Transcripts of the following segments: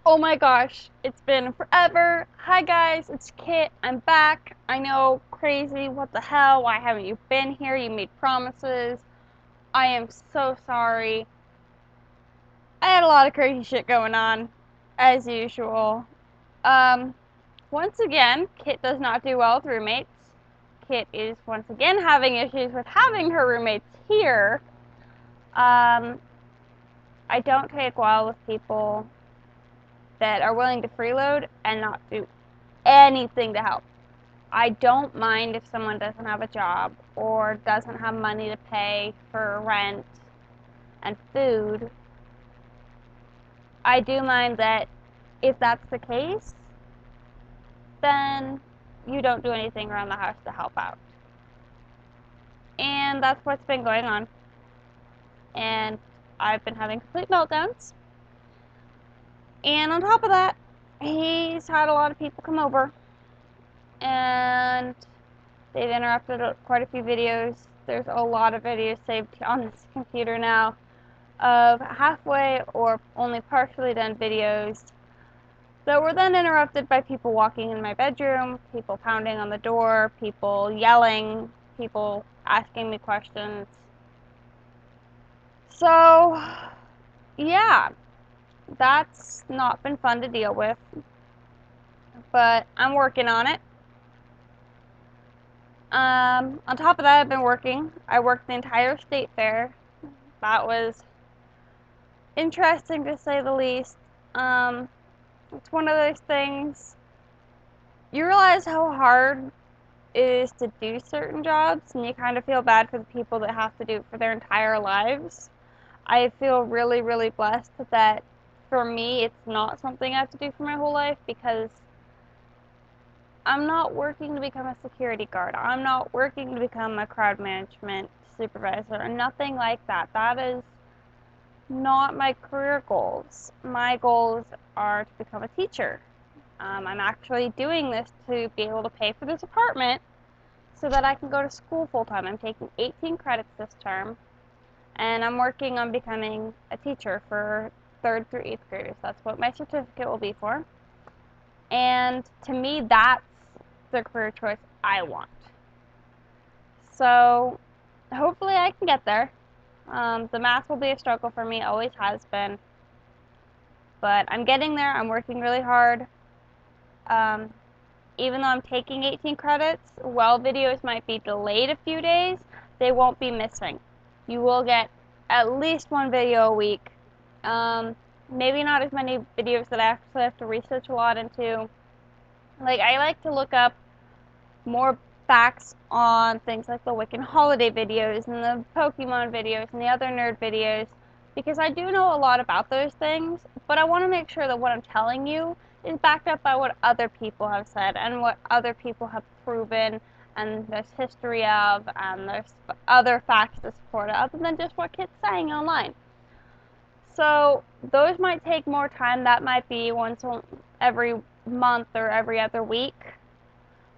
Oh my gosh, it's been forever. Hi guys, it's Kit. I'm back. I know, crazy. What the hell? Why haven't you been here? You made promises. I am so sorry. I had a lot of crazy shit going on, as usual. Um, Once again, Kit does not do well with roommates. Kit is once again having issues with having her roommates here. Um, I don't take well with people that are willing to freeload and not do anything to help. I don't mind if someone doesn't have a job or doesn't have money to pay for rent and food. I do mind that if that's the case, then you don't do anything around the house to help out. And that's what's been going on. And I've been having complete meltdowns. And on top of that, he's had a lot of people come over and they've interrupted quite a few videos. There's a lot of videos saved on this computer now of halfway or only partially done videos that were then interrupted by people walking in my bedroom, people pounding on the door, people yelling, people asking me questions. So, yeah, that's not been fun to deal with, but I'm working on it. On top of that, I've been working. I worked the entire state fair. That was interesting to say the least. It's one of those things, you realize how hard it is to do certain jobs, and you kind of feel bad for the people that have to do it for their entire lives. I feel really, really blessed that for me, it's not something I have to do for my whole life because I'm not working to become a security guard. I'm not working to become a crowd management supervisor or nothing like that. That is not my career goals. My goals are to become a teacher. I'm actually doing this to be able to pay for this apartment so that I can go to school full time. I'm taking 18 credits this term, and I'm working on becoming a teacher for 3rd through 8th graders. That's what my certificate will be for. And to me, that's the career choice I want. So hopefully I can get there. The math will be a struggle for me, always has been. But I'm getting there. I'm working really hard. Um, Even though I'm taking 18 credits, while videos might be delayed a few days, they won't be missing. You will get at least one video a week. Maybe not as many videos that I actually have to research a lot into. Like, I like to look up more facts on things like the Wiccan holiday videos and the Pokemon videos and the other nerd videos because I do know a lot about those things, but I want to make sure that what I'm telling you is backed up by what other people have said and what other people have proven and there's history of and there's other facts to support it other than just what kids saying online. So those might take more time. That might be once every month or every other week,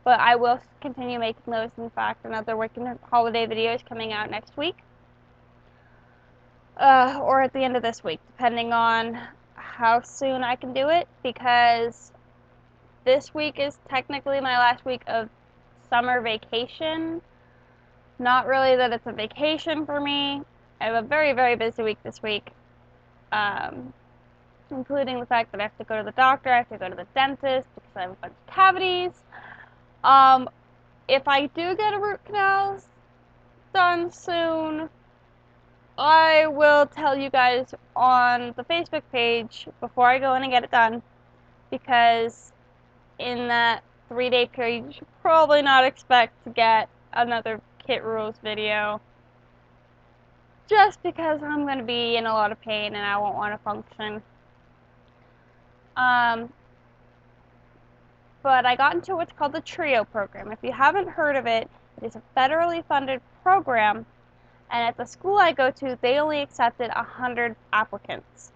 but I will continue making those. In fact, another Wiccan holiday video is coming out next week, or at the end of this week, depending on how soon I can do it, because this week is technically my last week of summer vacation. Not really that it's a vacation for me. I have a very, very busy week this week, um, including the fact that I have to go to the doctor, I have to go to the dentist because I have a bunch of cavities. Um, if I do get a root canal done soon, I will tell you guys on the Facebook page before I go in and get it done, because in that 3-day period, you should probably not expect to get another Kit Rules video, just because I'm going to be in a lot of pain and I won't want to function. But I got into what's called the TRIO program. If you haven't heard of it, it is a federally funded program, and at the school I go to, they only accepted 100 applicants.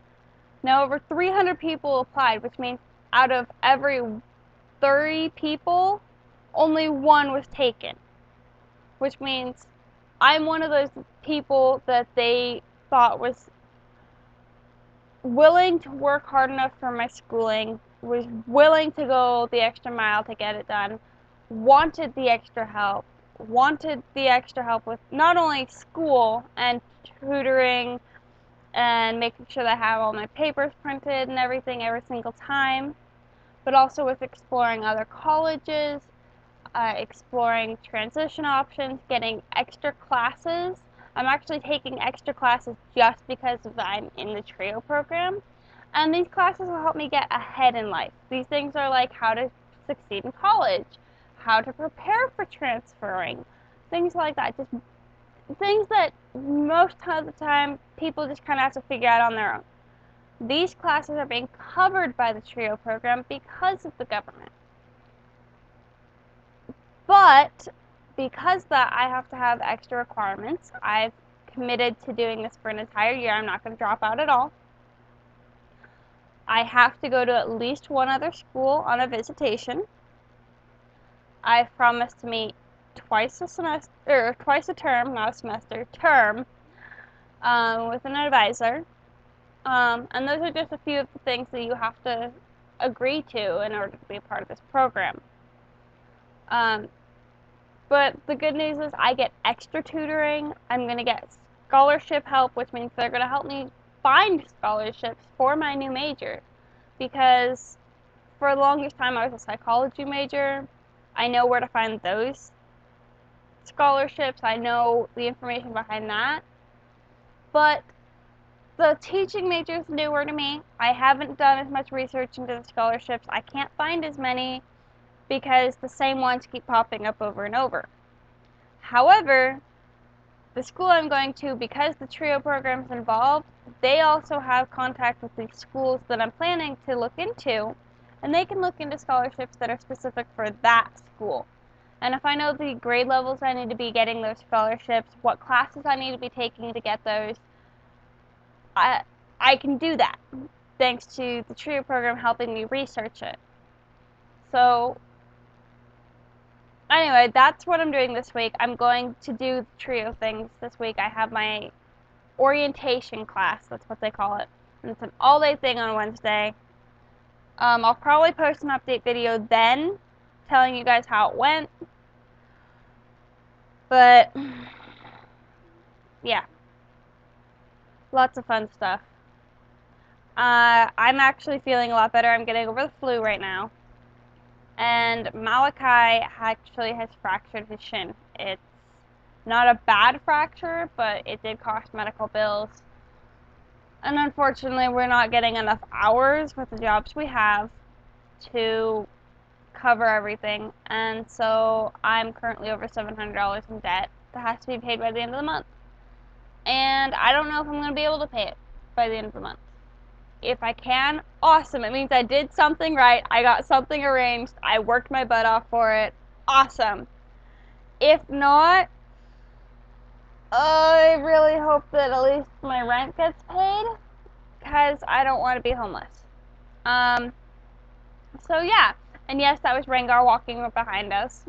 Now, over 300 people applied, which means out of every 30 people, only one was taken, which means I'm one of those people that they thought was willing to work hard enough for my schooling, was willing to go the extra mile to get it done, wanted the extra help, with not only school and tutoring and making sure that I have all my papers printed and everything every single time, but also with exploring other colleges, exploring transition options, getting extra classes. I'm actually taking extra classes just because I'm in the TRIO program. And these classes will help me get ahead in life. These things are like how to succeed in college, how to prepare for transferring, things like that. Just things that most of the time people just kind of have to figure out on their own. These classes are being covered by the TRIO program because of the government. But because that I have to have extra requirements, I've committed to doing this for an entire year. I'm not going to drop out at all. I have to go to at least one other school on a visitation. I've promised to meet twice a term, not a semester, term, with an advisor. And those are just a few of the things that you have to agree to in order to be a part of this program. But the good news is I get extra tutoring. I'm going to get scholarship help, which means they're going to help me find scholarships for my new major. Because for the longest time I was a psychology major. I know where to find those scholarships. I know the information behind that. But the teaching major is newer to me. I haven't done as much research into the scholarships. I can't find as many because the same ones keep popping up over and over. However, the school I'm going to, because the TRIO program is involved, they also have contact with the schools that I'm planning to look into, and they can look into scholarships that are specific for that school. And if I know the grade levels I need to be getting those scholarships, what classes I need to be taking to get those, I can do that, thanks to the TRIO program helping me research it. So anyway, that's what I'm doing this week. I'm going to do the TRIO things this week. I have my orientation class, that's what they call it. And it's an all-day thing on Wednesday. I'll probably post an update video then, telling you guys how it went. But, yeah. Lots of fun stuff. I'm actually feeling a lot better. I'm getting over the flu right now. And Malachi actually has fractured his shin. It's not a bad fracture, but it did cost medical bills. And unfortunately, we're not getting enough hours with the jobs we have to cover everything. And so I'm currently over $700 in debt that has to be paid by the end of the month. And I don't know if I'm going to be able to pay it by the end of the month. If I can, awesome. It means I did something right. I got something arranged. I worked my butt off for it. Awesome. If not, I really hope that at least my rent gets paid, because I don't want to be homeless. So yeah. And yes, that was Rengar walking behind us.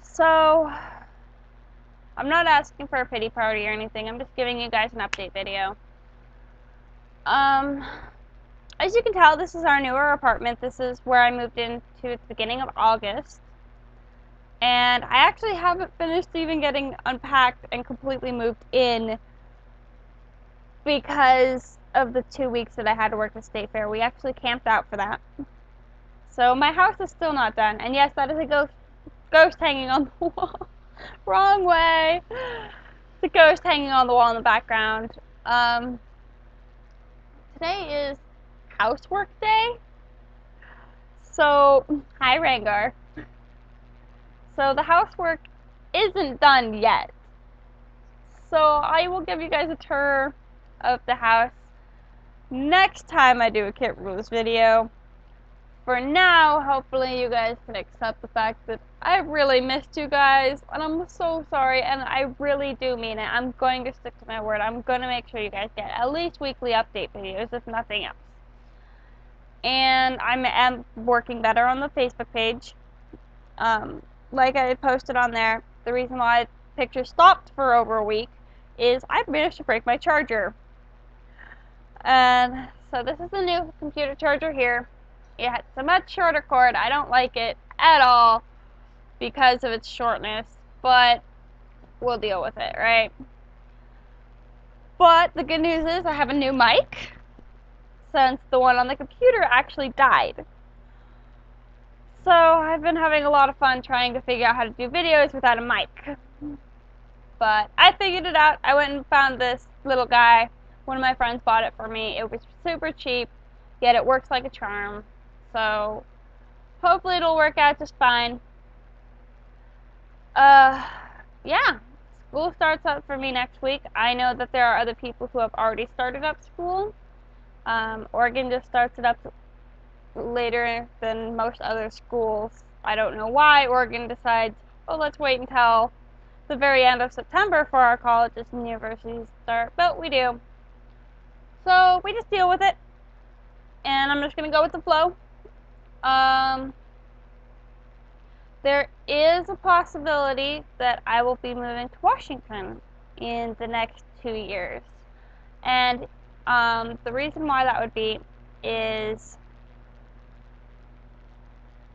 So, I'm not asking for a pity party or anything. I'm just giving you guys an update video. As you can tell, this is our newer apartment. This is where I moved into at the beginning of August. And I actually haven't finished even getting unpacked and completely moved in because of the 2 weeks that I had to work the state fair. We actually camped out for that. So my house is still not done. And yes, that is a ghost hanging on the wall. Wrong way. The ghost hanging on the wall in the background. Today is housework day. So, hi Rangar. So the housework isn't done yet. So I will give you guys a tour of the house next time I do a Kit Rules video. For now, hopefully you guys can accept the fact that I really missed you guys, and I'm so sorry, and I really do mean it. I'm going to stick to my word. I'm going to make sure you guys get at least weekly update videos, if nothing else. And I'm working better on the Facebook page. Like I posted on there, the reason why pictures stopped for over a week is I managed to break my charger. And so this is the new computer charger here. It's a much shorter cord. I don't like it at all because of its shortness, but we'll deal with it, right? But the good news is I have a new mic since the one on the computer actually died. So I've been having a lot of fun trying to figure out how to do videos without a mic. But I figured it out. I went and found this little guy. One of my friends bought it for me. It was super cheap, yet it works like a charm. So hopefully it'll work out just fine. Yeah. School starts up for me next week. I know that there are other people who have already started up school. Oregon just starts it up later than most other schools. I don't know why Oregon decides, oh, let's wait until the very end of September for our colleges and universities to start, but we do. So we just deal with it, and I'm just going to go with the flow. There is a possibility that I will be moving to Washington in the next 2 years. And the reason why that would be is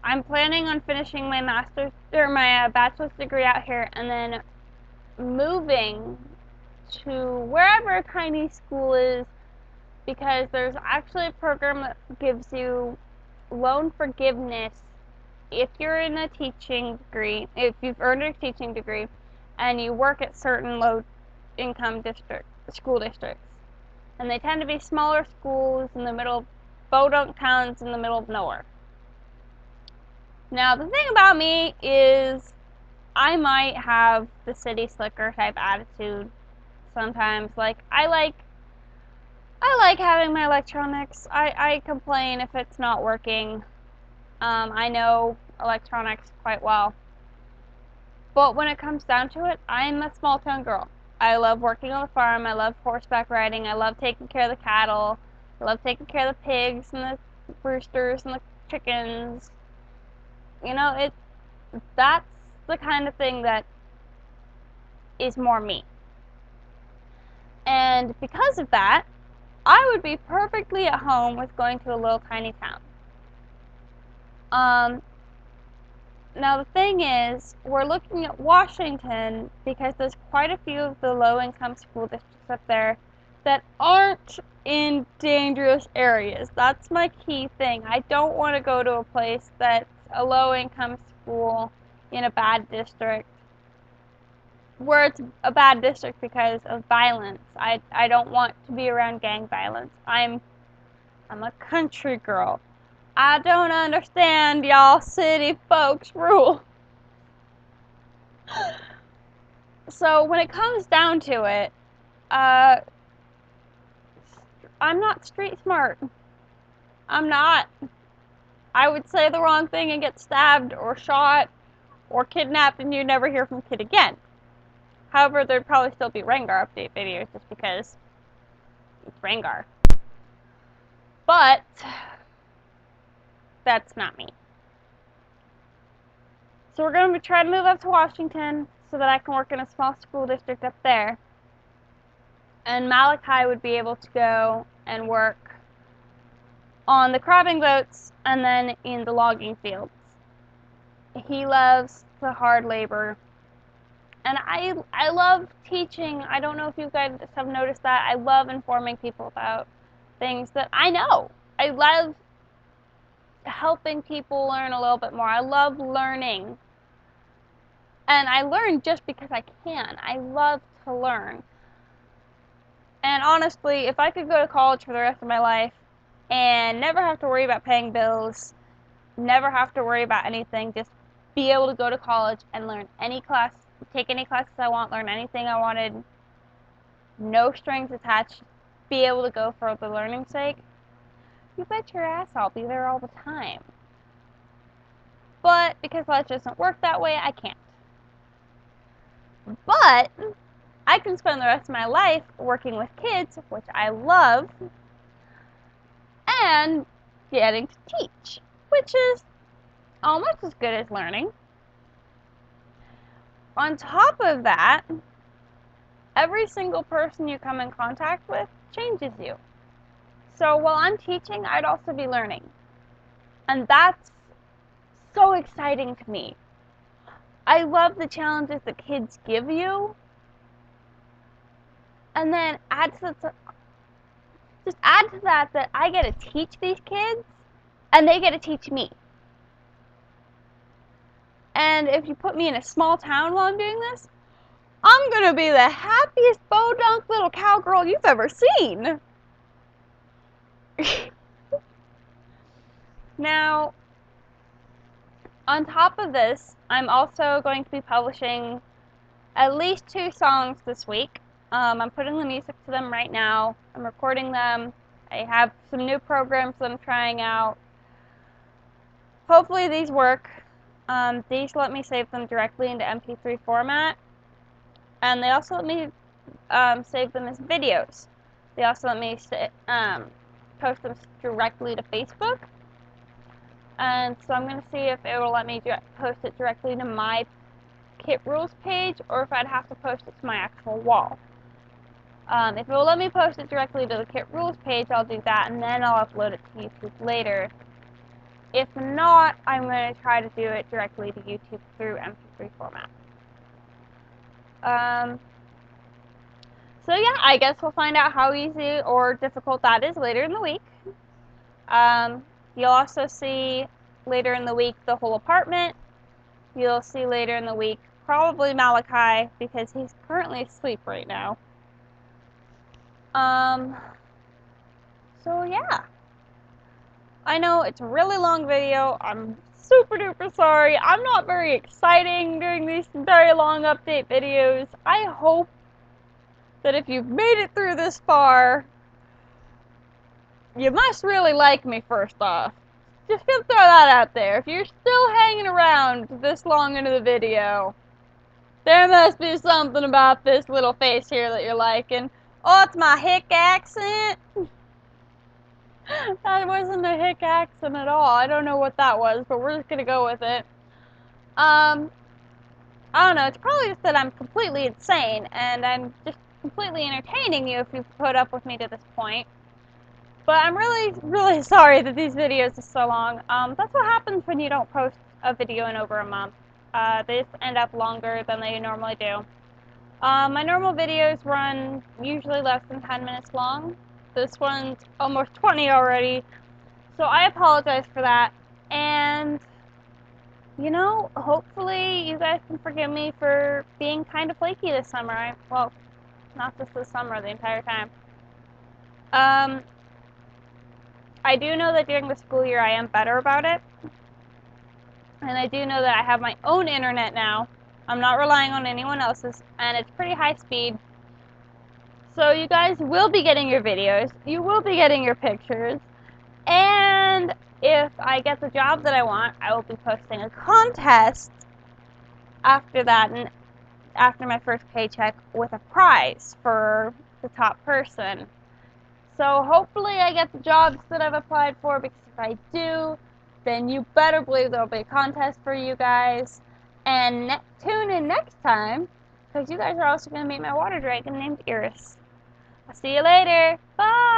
I'm planning on finishing my master's or my bachelor's degree out here and then moving to wherever a tiny school is, because there's actually a program that gives you loan forgiveness if you're in a teaching degree, if you've earned a teaching degree and you work at certain low income school districts. And they tend to be smaller schools in the middle, podunk towns in the middle of nowhere. Now, the thing about me is I might have the city slicker type attitude sometimes. Like, I like having my electronics. I complain if it's not working. I know electronics quite well. But when it comes down to it, I'm a small town girl. I love working on the farm. I love horseback riding. I love taking care of the cattle. I love taking care of the pigs and the roosters and the chickens. You know, that's the kind of thing that is more me. And because of that, I would be perfectly at home with going to a little tiny town. Now the thing is, we're looking at Washington because there's quite a few of the low-income school districts up there that aren't in dangerous areas. That's my key thing. I don't want to go to a place that's a low-income school in a bad district, where it's a bad district because of violence. I don't want to be around gang violence. I'm a country girl. I don't understand y'all city folks' rule. So when it comes down to it, I'm not street smart. I'm not. I would say the wrong thing and get stabbed or shot or kidnapped and you never hear from Kid again. However, there'd probably still be Rengar update videos just because it's Rengar. But that's not me. So we're going to try to move up to Washington so that I can work in a small school district up there. And Malachi would be able to go and work on the crabbing boats and then in the logging fields. He loves the hard labor. And I love teaching. I don't know if you guys have noticed that. I love informing people about things that I know. I love helping people learn a little bit more. I love learning. And I learn just because I can. I love to learn. And honestly, if I could go to college for the rest of my life and never have to worry about paying bills, never have to worry about anything, just be able to go to college and learn any class, take any classes I want, learn anything I wanted, no strings attached, be able to go for the learning's sake, you bet your ass I'll be there all the time. But because life doesn't work that way, I can't. But I can spend the rest of my life working with kids, which I love, and getting to teach, which is almost as good as learning. On top of that, every single person you come in contact with changes you. So while I'm teaching, I'd also be learning. And that's so exciting to me. I love the challenges that kids give you. And then just add to that I get to teach these kids and they get to teach me. And if you put me in a small town while I'm doing this, I'm gonna be the happiest bodunk little cowgirl you've ever seen. Now, on top of this, I'm also going to be publishing at least 2 songs this week. I'm putting the music to them right now. I'm recording them. I have some new programs that I'm trying out. Hopefully these work. These let me save them directly into MP3 format. And they also let me save them as videos. They also let me post them directly to Facebook. And so I'm going to see if it will let me post it directly to my Kit Rules page, or if I'd have to post it to my actual wall. If it will let me post it directly to the Kit Rules page, I'll do that, and then I'll upload it to YouTube later. If not, I'm going to try to do it directly to YouTube through MP3 format. So yeah, I guess we'll find out how easy or difficult that is later in the week. You'll also see later in the week the whole apartment. You'll see later in the week probably Malachi, because he's currently asleep right now. So yeah. I know it's a really long video. I'm super duper sorry. I'm not very exciting doing these very long update videos. I hope that if you've made it through this far, you must really like me first off. Just gonna throw that out there. If you're still hanging around this long into the video, there must be something about this little face here that you're liking. Oh, it's my hick accent. That wasn't a hick accent at all. I don't know what that was, but we're just gonna go with it. I don't know. It's probably just that I'm completely insane, and I'm just completely entertaining you if you've put up with me to this point. But I'm really, really sorry that these videos are so long. That's what happens when you don't post a video in over a month. They just end up longer than they normally do. My normal videos run usually less than 10 minutes long. This one's almost 20 already, so I apologize for that. And, you know, hopefully you guys can forgive me for being kind of flaky this summer. Well, not just this summer, the entire time. I do know that during the school year I am better about it. And I do know that I have my own internet now. I'm not relying on anyone else's, and it's pretty high speed. So you guys will be getting your videos, you will be getting your pictures, and if I get the job that I want, I will be posting a contest after that, and after my first paycheck, with a prize for the top person. So hopefully I get the jobs that I've applied for, because if I do, then you better believe there'll be a contest for you guys. And tune in next time, because you guys are also going to meet my water dragon named Iris. I'll see you later. Bye!